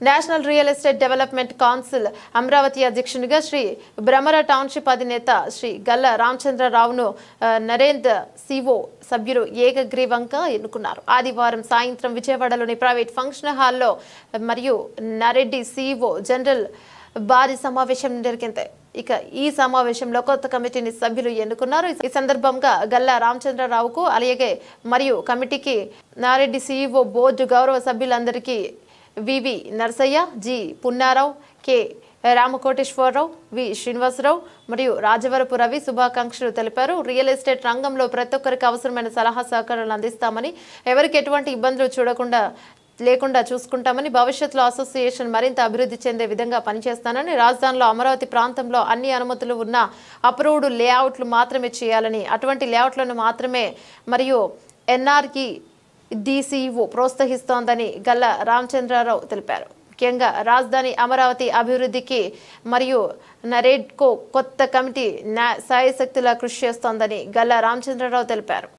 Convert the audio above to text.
National real estate development council Amaravati అధ్యక్షునిగా Shri బ్రహ్మర township అధినేత శ్రీ గల్ల రామచంద్రరావును నరేంద్ర సిఓ సభ్యులు ఏకగ్రీవంగా ఎన్నుకున్నారు. ఆదివారం సాయంత్రం విజయవాడలోని ప్రైవేట్ ఫంక్షన్ హాల్లో మరియు నరెడ్డి సిఓ జనరల్ భారీ సమావేశం జరిగింది. ఇక ఈ సమావేశంలో కొత్త కమిటీని సభ్యులు ఎన్నుకున్నారు. ఈ సందర్భంగా గల్లా రామచంద్రరావుకు అలాగే మరియు కమిటీకి నారెడ్డి సిఇఓ బోర్డు గౌరవ సభ్యులందరికీ వివి నరసయ్య, జి పున్నారావు, కె రామకోటేశ్వరరావు, వి శ్రీనివాసరావు మరియు రాజవరపు రవి శుభాకాంక్షలు తెలిపారు. రియల్ ఎస్టేట్ రంగంలో ప్రతి ఒక్కరికి అవసరమైన సలహా సహకారాలు అందిస్తామని, ఎవరికి ఎటువంటి ఇబ్బందులు లేకుండా చూసుకుంటామని, భవిష్యత్తులో అసోసియేషన్ మరింత అభివృద్ధి చెందే విధంగా పనిచేస్తానని, రాజధానిలో అమరావతి ప్రాంతంలో అన్ని అనుమతులు ఉన్న అప్రూవ్డ్ లేఅవుట్లు మాత్రమే చేయాలని, అటువంటి లేఅవుట్లను మాత్రమే మరియు ఎన్ఆర్కి డిసిఓ ప్రోత్సహిస్తోందని గల్లా రామచంద్రరావు తెలిపారు. ముఖ్యంగా రాజధాని అమరావతి అభివృద్ధికి మరియు నరేడ్కో కొత్త కమిటీ శాయశక్తులా కృషి చేస్తోందని గల్లా రామచంద్రరావు తెలిపారు.